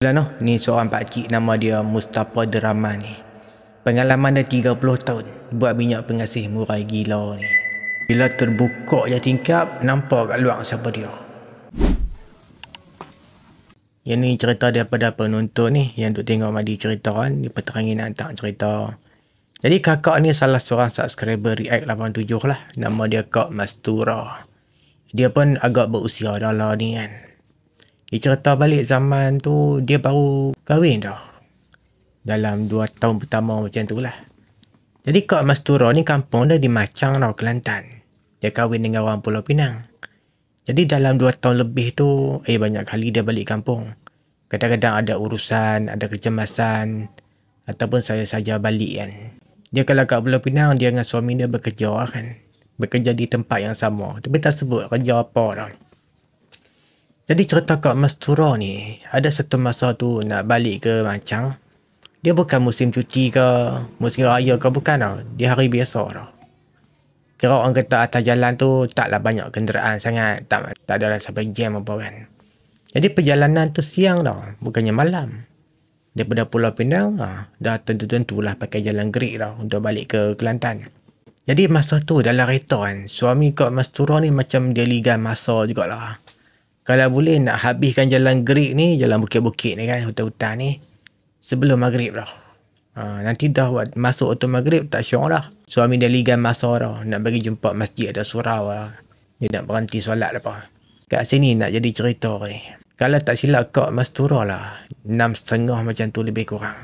Lah noh, ni seorang pakcik nama dia Mustafa Derama ni. Pengalaman dia 30 tahun buat minyak pengasih murai gila ni. Bila terbuka je tingkap, nampak kat luar siapa dia. Yang ni cerita daripada penonton ni yang duk tengok Madi cerita kan, dia peterangin nak hantar cerita. Jadi kakak ni salah seorang subscriber React 87 lah. Nama dia Kak Mastura. Dia pun agak berusia dah lah ni kan. Dia cerita balik zaman tu dia baru kahwin dah. Dalam 2 tahun pertama macam tu lah. Jadi Kak Mastura ni kampung dia di Machang tau, Kelantan. Dia kahwin dengan orang Pulau Pinang. Jadi dalam 2 tahun lebih tu, banyak kali dia balik kampung. Kadang-kadang ada urusan, ada kecemasan, ataupun saya saja balik kan. Dia kalau kat Pulau Pinang, dia dengan suami dia bekerja kan. Bekerja di tempat yang sama. Tapi tak sebut kerja apa dah. Jadi cerita Kak Mastura ni, ada satu masa tu nak balik ke Machang. Dia bukan musim cuti ke, musim raya ke, bukan tau. Dia hari biasa tau. Kira orang kata atas jalan tu taklah banyak kenderaan sangat. Tak adalah sampai jam apa kan. Jadi perjalanan tu siang tau, bukannya malam. Daripada Pulau Pinang, dah tentu-tentulah pakai jalan gerik tau untuk balik ke Kelantan. Jadi masa tu dalam kereta kan, suami Kak Mastura ni macam dia ligan masa jugalah. Kalau boleh nak habiskan jalan gerik ni, jalan bukit-bukit ni kan, hutan-hutan ni, sebelum maghrib dah. Nanti dah masuk waktu maghrib tak syok dah. Suami dia ligan masa dah, nak bagi jumpa masjid ada surau lah. Dia nak berhenti solat apa. Kat sini nak jadi cerita ni. Kalau tak silap Kak Mastura lah, 6.30 macam tu lebih kurang.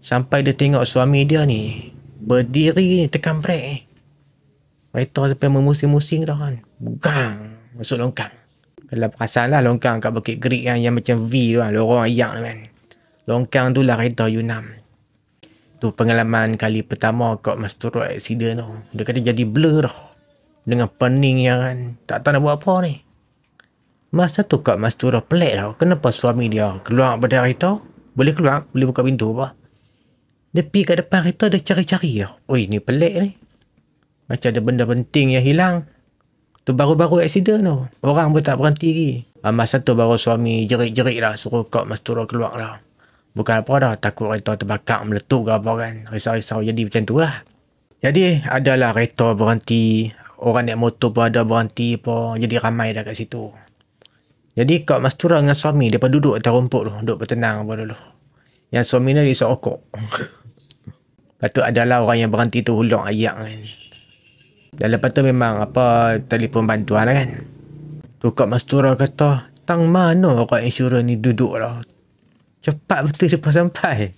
Sampai dia tengok suami dia ni, berdiri ni tekan brek ni. Kereta sampai memusing-musing dah kan. Bugang, masuk longkang. Kalau perasan lah longkang kat Bukit Gerik kan, yang macam V tu kan, lorong ayak tu kan. Longkang tu lah kereta U6. Tu pengalaman kali pertama Kak Mastura accident tu. Dia kata jadi blur dah. Dengan pening yang kan, tak tahu nak buat apa ni. Masa tu Kak Mastura pelik tau. Kenapa suami dia keluar pada kereta? Boleh keluar, boleh buka pintu apa. Dia pergi kat depan kereta, dia cari-cari tau. Oi, ni pelik ni. Macam ada benda penting yang hilang. Tu baru-baru accident tu. Orang pun tak berhenti lagi. Masa tu baru suami jerit-jerit lah. Suruh Kak Mastura keluar lah. Bukan apa dah. Takut kereta terbakar, meletup ke apa kan. Risau-risau jadi macam tu lah. Jadi adalah kereta berhenti. Orang naik motor pun ada berhenti apa. Jadi ramai dah kat situ. Jadi Kak Mastura dengan suami dia pun duduk atas rumput tu. Duduk bertenang apa dulu. Yang suami dia isap okok. Lepas tu adalah orang yang berhenti tu hulung ayak kan. Dan lepas tu memang apa telefon bantuan lah kan. Tu Kak Mastura kata, tang mana orang insurans ni duduk lah. Cepat betul dia pun sampai.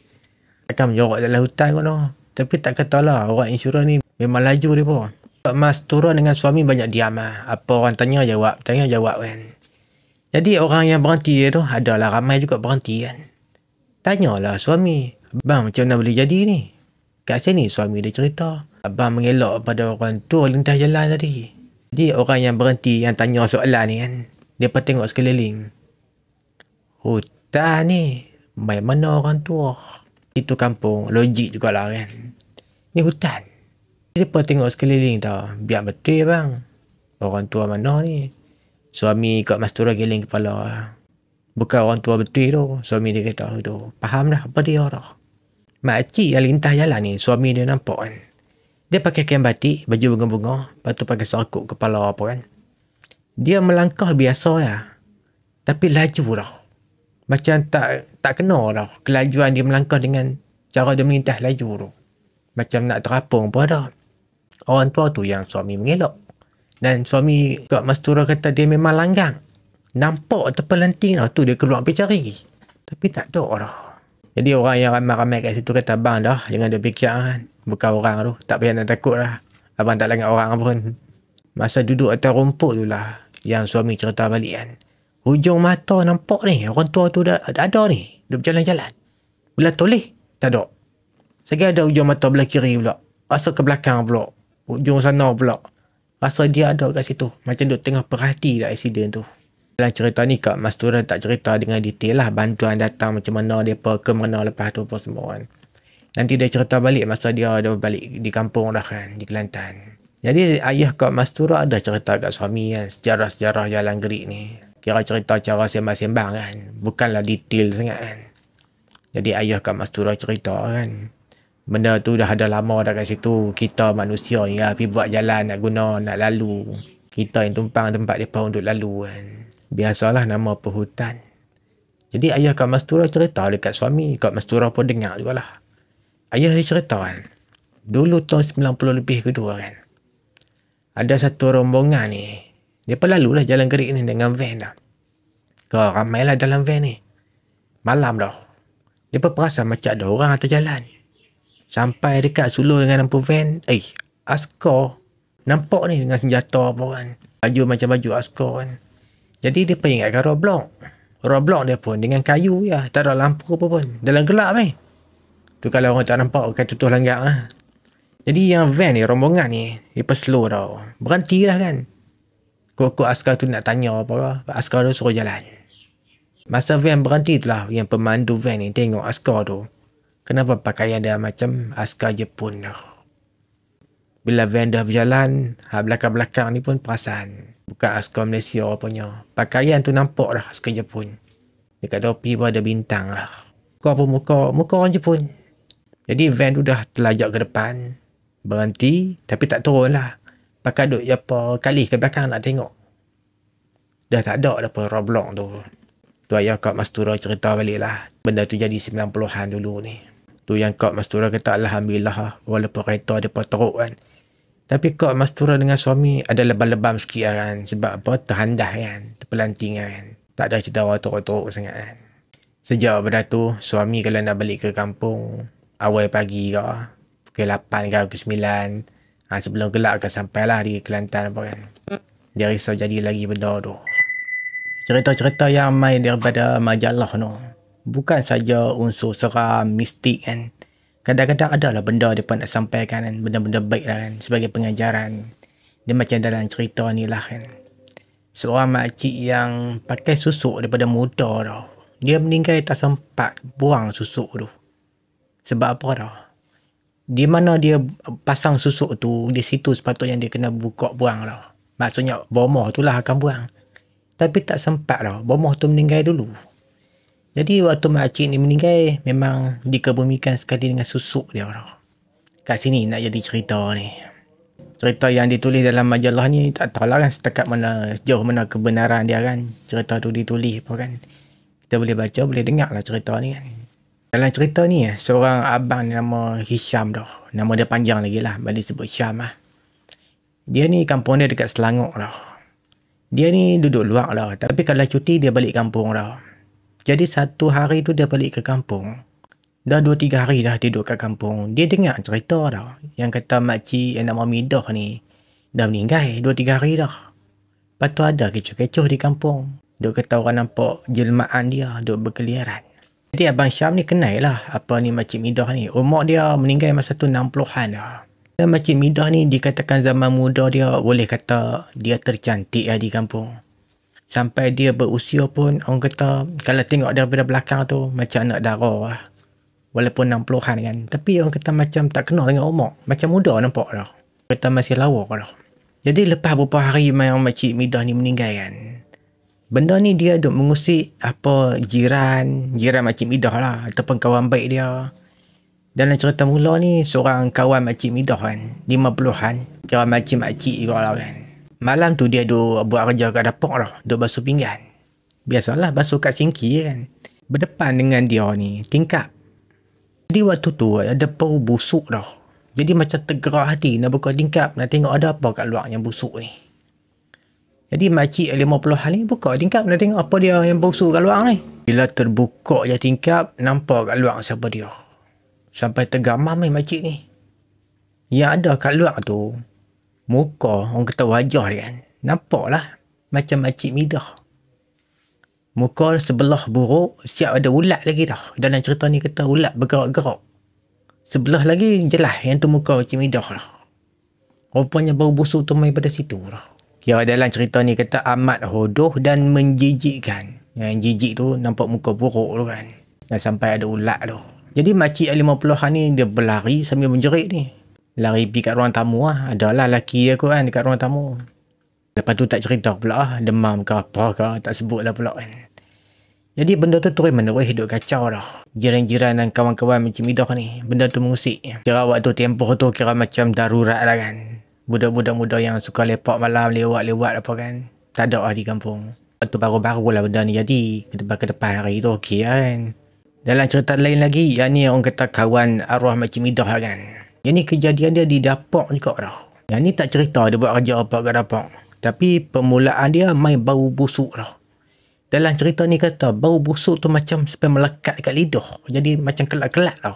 Takkan menyorok dalam hutan kot no. Tapi tak katalah orang insurans ni memang laju dia pun. Kak Mastura dengan suami banyak diam lah. Apa orang tanya jawab kan. Jadi orang yang berhenti tu adalah ramai juga berhenti kan. Tanyalah suami, abang macam mana boleh jadi ni? Kat sini suami dia cerita, abang mengelak pada orang tu lintas jalan tadi. Jadi orang yang berhenti yang tanya soalan ni kan, dia pun tengok sekeliling. Hutan ni, main mana orang tua? Itu kampung, logik jugalah kan. Ni hutan. Dia pun tengok sekeliling tau, biar betul bang. Orang tua mana ni? Suami Kak Mastura geleng kepala. Bukan orang tua betul tu. Suami dia kata tu. Faham dah apa dia dah. Makcik yang lintas jalan ni, suami dia nampak kan. Dia pakai kain batik, baju bunga-bunga. Lepas tu pakai serkut kepala apa kan. Dia melangkah biasa ya. Tapi laju dah. Macam tak kena dah. Kelajuan dia melangkah dengan cara dia melintas laju tu. Macam nak terapung pun ada. Orang tua tu yang suami mengelak. Dan suami Kak Mastura kata dia memang langgang. Nampak terpelanting lah tu dia keluar pergi cari. Tapi tak ada dah. Jadi orang yang ramai-ramai kat situ kata, abang dah jangan dia fikir kan. Bukan orang tu. Tak payah nak takut lah. Abang tak langat orang pun. Masa duduk atas rumput tu lah. Yang suami cerita balik kan. Hujung mata nampak ni. Orang tua tu ada ni. Dia berjalan-jalan. Bila toleh. Tak ada. Sekali ada hujung mata belah kiri pula. Rasa ke belakang pula. Hujung sana pula. Rasa dia ada kat situ. Macam duk tengah perhati dah accident tu. Dalam cerita ni Kak Mastura tak cerita dengan detail lah. Bantuan datang macam mana, mereka ke mana lepas tu apa semua kan. Nanti dia cerita balik masa dia ada balik di kampung dah kan. Di Kelantan. Jadi ayah Kak Mastura ada cerita kat suami kan. Sejarah-sejarah jalan gerik ni. kira cerita cara sembang-sembang kan. Bukanlah detail sangat kan. Jadi ayah Kak Mastura cerita kan. Benda tu dah ada lama dah kat situ. Kita manusia ni lah pergi buat jalan nak guna, nak lalu. Kita yang tumpang tempat mereka untuk lalu kan. Biasalah nama perhutan. Jadi ayah Kak Mastura cerita dekat suami. Kak Mastura pun dengar jugalah. Ayah dia cerita kan. Dulu tahun 90 lebih kedua kan. Ada satu rombongan ni. Dia pun lalu lah jalan kerik ni dengan van dah. Kau ramai lah dalam van ni. Malam dah. Dia pun perasan macam ada orang atas jalan. Sampai dekat sulur dengan lampu van. Askar. Nampak ni dengan senjata apa kan. Baju macam baju askar kan. Jadi dia pun ingatkan roadblock. Roadblock dia pun dengan kayu ya. Tak ada lampu apa pun. Dalam gelap ni. Tu kalau orang tak nampak akan tutup langgar lah. Jadi yang van ni, rombongan ni, dia pun slow tau. Berhenti lah kan. Kok askar tu nak tanya apa. Askar tu suruh jalan. Masa van berhenti tu lah, yang pemandu van ni tengok askar tu. Kenapa pakaian dia macam askar Jepun dah. Bila van dah berjalan, belakang-belakang ni pun perasan. Bukan askar Malaysia apanya. Pakaian tu nampak dah askar Jepun. Dekat topi pun ada bintang lah. Muka orang Jepun. Jadi van tu dah terlajak ke depan. Berhenti, tapi tak turun lah. Pakai duduk apa kali ke belakang nak tengok. Dah tak ada pun roadblock tu. Tu ayah Kak Mastura cerita balik lah. Benda tu jadi 90-an dulu ni. Tu yang Kak Mastura kata alhamdulillah walaupun kereta dia pun teruk kan. Tapi Kak Mastura dengan suami ada lebam-lebam sikit kan. Sebab apa? Terhandah kan. Terpelanting kan. Tak ada cerita orang teruk-teruk sangat kan. Sejak pada tu, suami kalau nak balik ke kampung, awal pagi ke, pukul 8 ke, pukul 9, sebelum gelap ke sampailah di Kelantan apa kan. Dia risau jadi lagi benda tu. Cerita-cerita yang main daripada majalah tu. Bukan saja unsur seram, mistik kan. Kadang-kadang adalah benda mereka nak sampaikan kan. Benda-benda baik lah kan. Sebagai pengajaran. Dia macam dalam cerita ni lah kan. Seorang makcik yang pakai susuk daripada muda tau. Dia meninggal tak sempat buang susuk tu. Sebab apa tau? Di mana dia pasang susuk tu, di situ sepatutnya dia kena buka buang tau. Maksudnya bomoh tu lah akan buang. Tapi tak sempat tau. Bomoh tu meninggal dulu. Jadi waktu makcik ni meninggal, memang dikebumikan sekali dengan susuk dia tau. Kat sini nak jadi cerita ni. Cerita yang ditulis dalam majalah ni, tak tahulah kan setakat mana, sejauh mana kebenaran dia kan. Cerita tu ditulis apa kan. Kita boleh baca, boleh dengar lah cerita ni kan. Dalam cerita ni, seorang abang nama Hisham dah. Nama dia panjang lagi lah. Balik sebut Syam lah. Dia ni kampung dia dekat Selangor dah. Dia ni duduk luar lah. Tapi kalau cuti, dia balik kampung dah. Jadi satu hari tu dia balik ke kampung. Dah 2-3 hari dah dia duduk kat kampung. Dia dengar cerita dah. Yang kata makcik yang nama Midah ni dah meninggal 2-3 hari dah. Lepas tu ada kecoh-kecoh di kampung. Dia kata orang nampak jelmaan dia duduk berkeliaran. Jadi Abang Syam ni kenal lah apa ni Makcik Midah ni. Umur dia meninggal masa tu 60-an dah. Dan Makcik Midah ni dikatakan zaman muda dia boleh kata dia tercantik lah di kampung. Sampai dia berusia pun orang kata kalau tengok daripada belakang tu macam anak dara lah. Walaupun 60-an kan. Tapi orang kata macam tak kenal dengan umur. Macam muda nampak dah. Kata masih lawa dah. Jadi lepas beberapa hari yang Makcik Midah ni meninggal kan. Benda ni dia duk mengusik apa jiran Makcik Midah lah ataupun kawan baik dia. Dalam cerita mula ni seorang kawan Makcik Midah kan 50-an, kira makcik-makcik juga lah kan. Malam tu dia duk buat kerja kat dapur lah, duk basuh pinggan. Biasalah basuh kat sinki kan. Berdepan dengan dia ni tingkap. Jadi waktu tu ada bau busuk dah. Jadi macam tergerak hati nak buka tingkap, nak tengok ada apa kat luar yang busuk ni. Jadi makcik 50-an ni buka tingkap nak tengok apa dia yang busuk kat luar ni. Bila terbuka je tingkap, nampak kat luar siapa dia. Sampai tergamam ni makcik ni. Yang ada kat luar tu, muka, orang kata wajah dia kan. Nampak lah macam Makcik Midah. Muka sebelah buruk, siap ada ulat lagi dah. Dalam cerita ni kata ulat bergerak-gerak. Sebelah lagi jelas yang tu muka Makcik Midah lah. Rupanya bau busuk tu main pada situ lah. Kira dalam cerita ni kata amat hodoh dan menjijikkan. Yang jijik tu nampak muka buruk tu kan. Dan sampai ada ulat tu. Jadi makcik 50-an ni dia berlari sambil menjerit ni. Lari pergi kat ruang tamu lah. Adalah lelaki dia kot kan dekat ruang tamu. Lepas tu tak cerita pula demam ke apa ke, tak sebut lah pula kan. Jadi benda tu terus menerus hidup kacau dah. Jiran-jiran dan kawan-kawan macam Midah ni, benda tu mengusik. Kira waktu tempoh tu kira macam darurat lah kan. Budak-budak muda yang suka lepak malam, lewat-lewat apa kan, tak ada lah di kampung. Lepas tu baru-baru lah benda ni jadi. Ke depan hari tu okey lah kan. Dalam cerita lain lagi, yang ni orang kata kawan arwah macam Midah lah kan. Yang ni kejadian dia di dapur juga dah. Yang ni tak cerita dia buat kerja apa kat dapur. Tapi permulaan dia main bau busuk dah. Dalam cerita ni kata bau busuk tu macam sampai melekat kat lidah. Jadi macam kelat-kelat tau.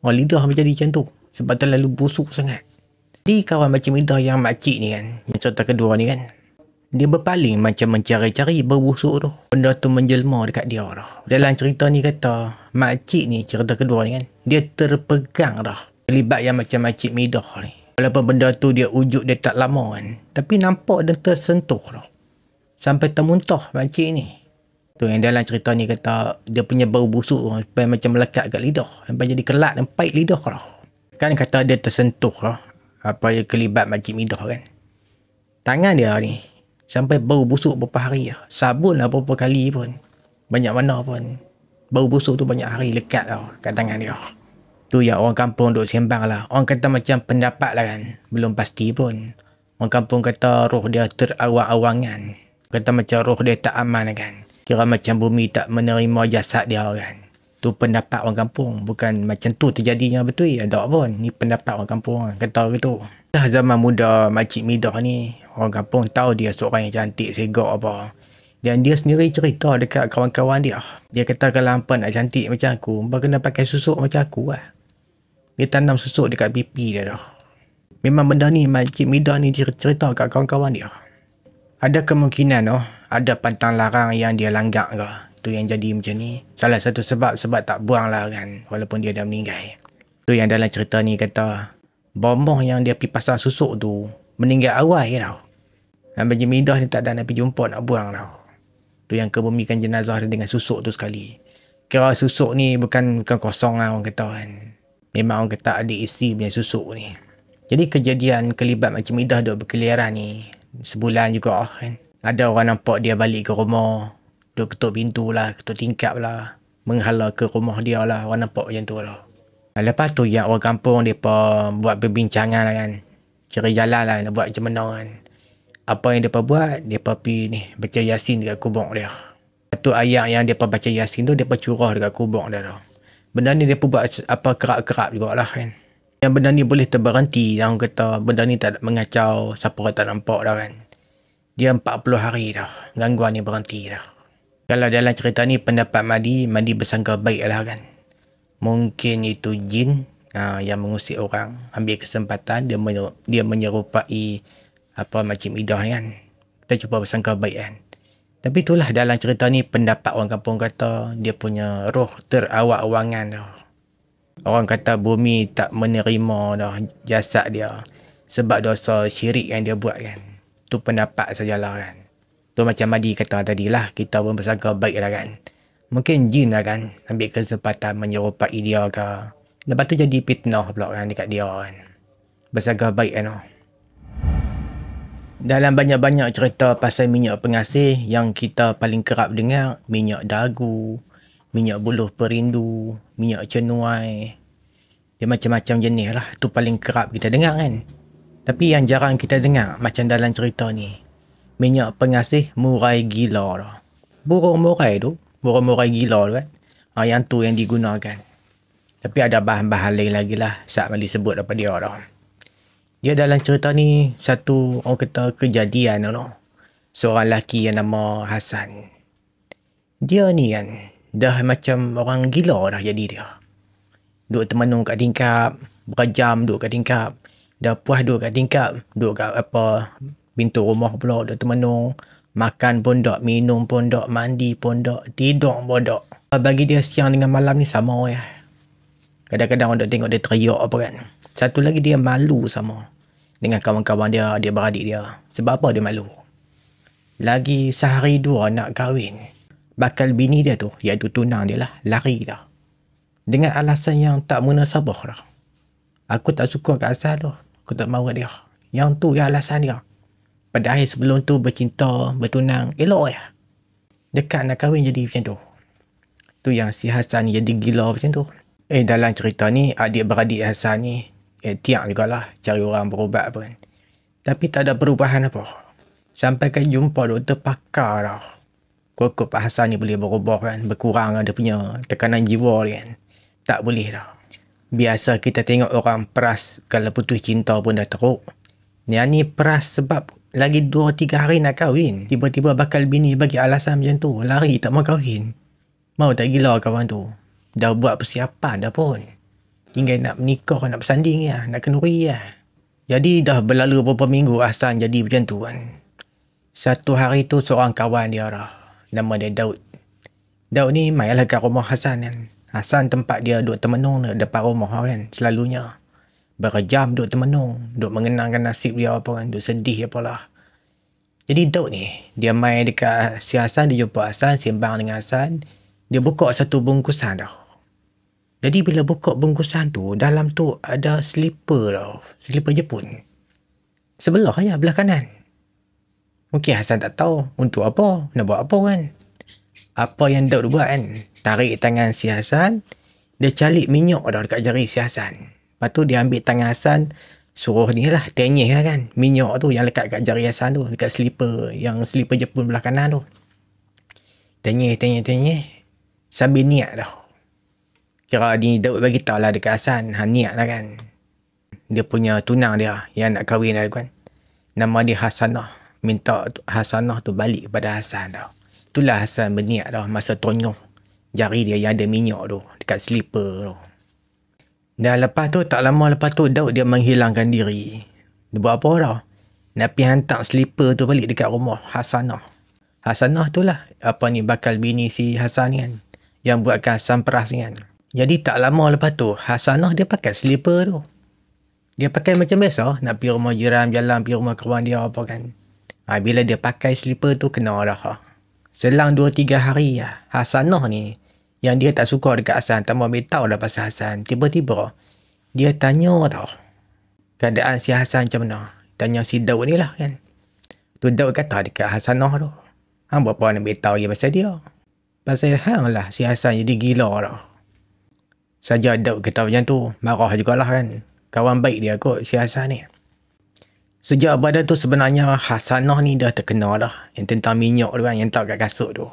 Oh, lidah menjadi macam tu. Sebab terlalu busuk sangat. Jadi kawan macam Midah yang makcik ni kan, yang cerita kedua ni kan, dia berpaling macam mencari-cari bau busuk tu. Benda tu menjelma dekat dia dah. Dalam cerita ni kata makcik ni, cerita kedua ni kan, dia terpegang dah. Terlibat yang macam makcik Midah ni. Walaupun benda tu dia wujud dia tak lama kan, tapi nampak dia tersentuh dah. Sampai termuntah makcik ni. Tu yang dalam cerita ni kata dia punya bau busuk sampai macam melekat kat lidah, sampai jadi kelat dan pahit lidah dah. Kan kata dia tersentuh lah, apa yang kelibat makcik Midah kan. Tangan dia ni sampai bau busuk beberapa hari lah. Sabun lah beberapa kali pun, banyak mana pun bau busuk tu banyak hari lekat lah kat tangan dia. Tu yang orang kampung duk sembang lah. Orang kata macam pendapat lah kan, belum pasti pun. Orang kampung kata roh dia terawang-awangan. Kata macam roh dia tak aman kan. Kira macam bumi tak menerima jasad dia kan. Tu pendapat orang kampung. Bukan macam tu terjadinya betul. Ada pun. Ni pendapat orang kampung kata gitu. Dah zaman muda makcik Midah ni, orang kampung tahu dia seorang yang cantik, segak apa. Dan dia sendiri cerita dekat kawan-kawan dia. Dia kata kalau hampa nak cantik macam aku, hampa kena pakai susuk macam aku lah. Dia tanam susuk dekat pipi dia dah. Memang benda ni makcik Midah ni cerita kat kawan-kawan dia. Ada kemungkinan ada pantang larang yang dia langgar ke. Tu yang jadi macam ni. Salah satu sebab tak buang lah kan, walaupun dia dah meninggal. Tu yang dalam cerita ni kata bomoh yang dia pergi pasang susuk tu meninggal awal je tau. Dan makcik Midah ni tak ada nak pergi jumpa nak buang tau. Tu yang kebumikan jenazah dia dengan susuk tu sekali. Kira susuk ni bukan kosong lah orang kata kan. Memang orang kata ada isi punya susuk ni. Jadi kejadian kelibat makcik Midah duk berkeliaran ni sebulan juga kan. Ada orang nampak dia balik ke rumah, duk ketuk pintu lah, ketuk tingkap lah, menghala ke rumah dia lah. Orang nampak macam tu lah. Lepas tu yang orang kampung mereka buat perbincangan lah kan. Cari jalan lah nak buat macam mana kan. Apa yang mereka buat, mereka pergi ni baca Yasin dekat kubur dia. Satu ayat yang mereka baca Yasin tu mereka curah dekat kubur dia dah. Benda ni mereka buat apa kerap-kerap jugalah kan. Yang benda ni boleh terberhenti. Yang kata benda ni tak mengacau siapa tak nampak dah kan. Dia 40 hari dah gangguan ni berhenti dah. Kalau dalam cerita ni pendapat Madi bersangka baik lah kan. Mungkin itu jin yang mengusik orang. Ambil kesempatan dia menyerupai apa makcik Midah ni kan. Kita cuba bersangka baik kan. Tapi itulah dalam cerita ni pendapat orang kampung kata dia punya roh terawak-awangan dah. Orang kata bumi tak menerima dah jasad dia sebab dosa syirik yang dia buat kan. Tu pendapat sajalah kan. Tu macam Madi kata tadi lah, kita pun bersangka baik lah kan. Mungkin jin lah kan ambil kesempatan menyerupai dia ke. Lepas tu jadi fitnah pula kan dekat dia kan. Bersangka baik kan. Dalam banyak-banyak cerita pasal minyak pengasih yang kita paling kerap dengar, minyak dagu, minyak buluh perindu, minyak cenuai. Dia macam-macam jenis lah. Tu paling kerap kita dengar kan. Tapi yang jarang kita dengar macam dalam cerita ni, minyak pengasih murai gila dah. Burung murai gila tu kan. Yang tu yang digunakan. Tapi ada bahan-bahan lain lagi lah. Sat Mali sebut apa dia dah. Dia dalam cerita ni satu orang kata kejadian tu. Seorang lelaki yang nama Hasan. Dia ni kan dah macam orang gila dah jadi dia. Duduk termenung kat tingkap, berjam duduk kat tingkap. Dah puas duduk kat tingkap, duduk kat apa pintu rumah pula duduk termenung. Makan pun tak, minum pun tak, mandi pun tak, tidur pun tak. Bagi dia siang dengan malam ni sama ya. Kadang-kadang orang tengok dia teriak apa kan. Satu lagi dia malu sama dengan kawan-kawan dia, adik-beradik dia. Sebab apa dia malu? Lagi sehari dua nak kahwin. Bakal bini dia tu, iaitu tunang dia lah, lari dah. Dengan alasan yang tak munasabah dah. Aku tak suka kat asal tu. Aku tak mahu dia. Yang tu yang alasan dia. Padahal sebelum tu bercinta, bertunang, elok ya. Dekat nak kahwin jadi macam tu. Tu yang si Hasan ni jadi gila macam tu. Dalam cerita ni, adik-beradik Hasan ni, tiang jugalah cari orang berubat apa kan. Tapi tak ada perubahan apa. Sampai kan jumpa doktor pakar dah. Kok Pak Hasan ni boleh berubah kan, berkurang ada punya tekanan jiwa dia kan. Tak boleh dah. Biasa kita tengok orang peras kalau putus cinta pun dah teruk. Yang ni peras sebab lagi 2-3 hari nak kahwin. Tiba-tiba bakal bini bagi alasan macam tu. Lari tak mau kahwin. Mau tak gila kawan tu. Dah buat persiapan dah pun. Tinggal nak menikah, nak bersanding ya, nak kenduri ya. Jadi dah berlalu beberapa minggu Hasan jadi macam tu kan. Satu hari tu seorang kawan dia dah. Nama dia Daud. Daud ni mailah kat rumah Hasan kan. Hasan tempat dia duduk termenung depan rumah kan. Selalunya. Berjam duduk termenung. Duduk mengenangkan nasib dia apa kan. Duduk sedih apalah. Jadi Daud ni. Dia main dekat si Hasan. Dia jumpa Hasan. Sembang dengan Hasan. Dia buka satu bungkusan dah. Jadi bila buka bungkusan tu. Dalam tu ada slipper dah. Slipper Jepun. Sebelah je. Belah kanan. Mungkin Hasan tak tahu. Untuk apa. Nak buat apa kan. Apa yang Daud buat kan. Tarik tangan si Hasan. Dia calik minyak dah dekat jari si Hasan. Lepas tu dia ambil tangan Hasan. Suruh ni lah. Tenyeh lah kan. Minyak tu yang lekat kat jari Hasan tu. Dekat slipper. Yang slipper Jepun belah kanan tu. Tenyeh. Sambil niat dah. Kira ni Daud bagi tahu lah dekat Hasan. Niat lah kan. Dia punya tunang dia. Yang nak kahwin lah kan. Nama dia Hasanah. Minta Hasanah tu balik kepada Hasan dah. Itulah Hasan berniat dah. Masa tonyoh jari dia yang ada minyak tu. Dekat slipper tu. Dan lepas tu, tak lama lepas tu, Daud dia menghilangkan diri. Dia buat apa dah? Nak pergi hantar slipper tu balik dekat rumah Hasanah. Hasanah tu lah. Apa ni, bakal bini si Hasan kan. Yang buatkan Hasan peras kan. Jadi tak lama lepas tu, Hasanah dia pakai slipper tu. Dia pakai macam biasa. Nak pergi rumah jiran, jalan pergi rumah kawan dia apa kan. Bila dia pakai slipper tu, kena dah. Selang 2-3 hari lah. Hasanah ni. Yang dia tak suka dekat Hasan. Tak mau ambil tahu dah pasal Hasan. Tiba-tiba. Dia tanya tau. Keadaan si Hasan macam mana. Tanya si Daud ni lah kan. Tu Daud kata dekat Hasanah tu. Hang berapa nak ambil tahu dia pasal dia. Pasal hang lah si Hasan jadi gila dah. Saja Daud kata macam tu. Marah jugalah kan. Kawan baik dia kot si Hasan ni. Sejak pada tu sebenarnya Hasanah ni dah terkenal dah. Yang tentang minyak tu kan. Yang tak kat kasut tu.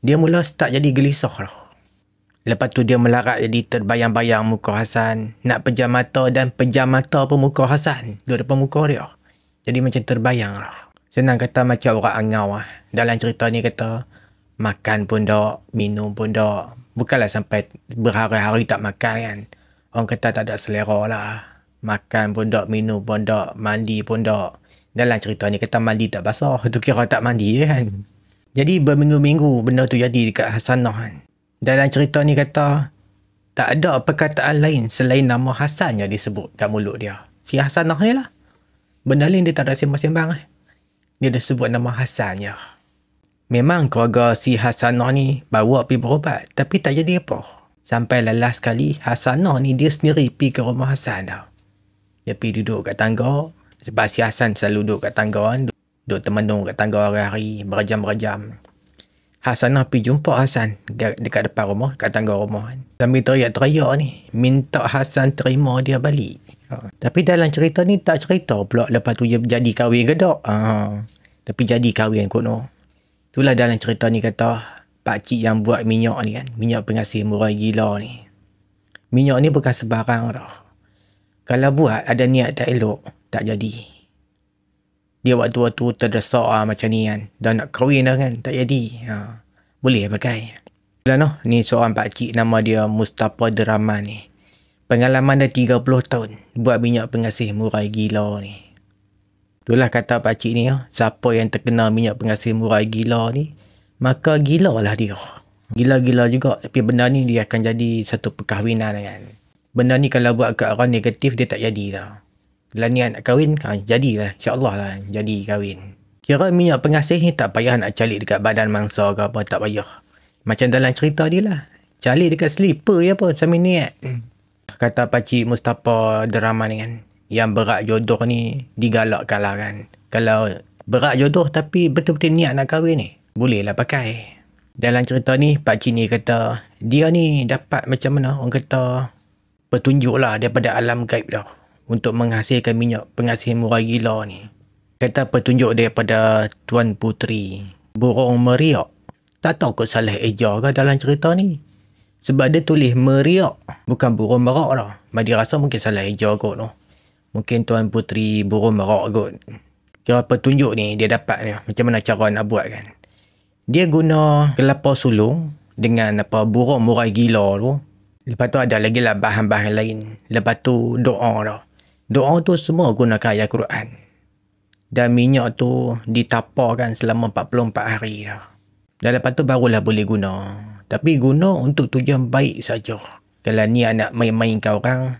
Dia mula start jadi gelisah dah. Lepas tu dia melarat jadi terbayang-bayang muka Hasan. Nak pejam mata dan pejam mata pun muka Hasan. Duduk depan muka dia. Jadi macam terbayang lah. Senang kata macam orang angau lah. Dalam cerita ni kata. Makan pun tak. Minum pun tak. Bukanlah sampai berhari-hari tak makan kan. Orang kata tak ada selera lah. Makan pun tak. Minum pun tak. Mandi pun tak. Dalam cerita ni kata mandi tak basah. Tu kira tak mandi kan. Jadi berminggu-minggu benda tu jadi dekat Hasanah kan. Dalam cerita ni kata, tak ada perkataan lain selain nama Hasan yang disebut kat mulut dia. Si Hasanah ni lah. Benda lain dia tak ada sembang-sembang. Dia dah sebut nama Hasan je. Memang keluarga si Hasanah ni bawa pergi berubat. Tapi tak jadi apa. Sampai lelas sekali, Hasanah ni dia sendiri pergi ke rumah Hasan dah. Dia pergi duduk kat tangga. Sebab si Hasan selalu duduk kat tangga kan. Duduk termenung kat tangga hari-hari. Berjam-berjam. Hasanah pergi jumpa Hasan dekat depan rumah, kat tangga rumah kan. Sambil teriak-teriak ni, minta Hasan terima dia balik. Tapi dalam cerita ni tak cerita pula lepas tu dia jadi kahwin ke tak. Tapi jadi kahwin kot no. Itulah dalam cerita ni kata, pakcik yang buat minyak ni kan, minyak pengasih murah gila ni. Minyak ni bukan sebarang dah. Kalau buat ada niat tak elok, tak jadi. Dia waktu-waktu terdesak macam ni kan. Dah nak kahwin dah kan. Tak jadi. Boleh pakai. Ni seorang pakcik nama dia Mustafa Deraman ni. Pengalaman dah 30 tahun. Buat minyak pengasih murah gila ni. Itulah kata pakcik ni. Siapa yang terkena minyak pengasih murah gila ni. Maka gila lah dia. Gila-gila juga. Tapi benda ni dia akan jadi satu perkahwinan kan. Benda ni kalau buat ke arah negatif dia tak jadi tau. Bila niat nak kahwin, jadilah. InsyaAllah lah, jadi kahwin. Kira minyak pengasih ni tak payah nak calik dekat badan mangsa ke apa, tak payah. Macam dalam cerita dia lah. Calik dekat slipper je apa, sambil niat. Kata pakcik Mustafa Deraman ni kan, yang berat jodoh ni digalakkan lah kan. Kalau berat jodoh tapi betul-betul niat nak kahwin ni, bolehlah pakai. Dalam cerita ni, Pak Cik ni kata, dia ni dapat macam mana, orang kata, petunjuk lah daripada alam gaib dah, untuk menghasilkan minyak penghasil murah gila ni. Kata petunjuk daripada Tuan Puteri, burung meriak. Tak tahu kok salah eja ke dalam cerita ni. Sebab dia tulis meriak, bukan burung merak dah. Madi rasa mungkin salah eja kot tu. Mungkin Tuan Puteri burung merak kot. Kira petunjuk ni dia dapat ni, macam mana cara nak buat kan. Dia guna kelapa sulung dengan apa burung murai gila tu. Lepas tu ada lagi lah bahan-bahan lain. Lepas tu doa dah. Doa tu semua gunakan ayat Quran. Dan minyak tu ditaparkan selama 44 hari dah. Dan lepas tu barulah boleh guna. Tapi guna untuk tujuan baik saja. Kalau niat nak main-mainkan orang,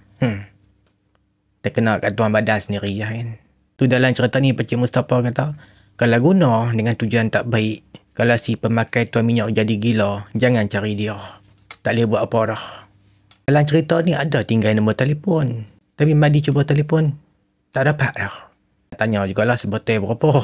terkena kat tuan badan sendiri lah kan. Tu dalam cerita ni Pak Cik Mustafa kata, kalau guna dengan tujuan tak baik, kalau si pemakai tuan minyak jadi gila, jangan cari dia. Tak boleh buat apa dah. Dalam cerita ni ada tinggal nombor telefon. Tapi Madi cuba telefon, tak dapat dah. Tanya jugalah sebetul berapa.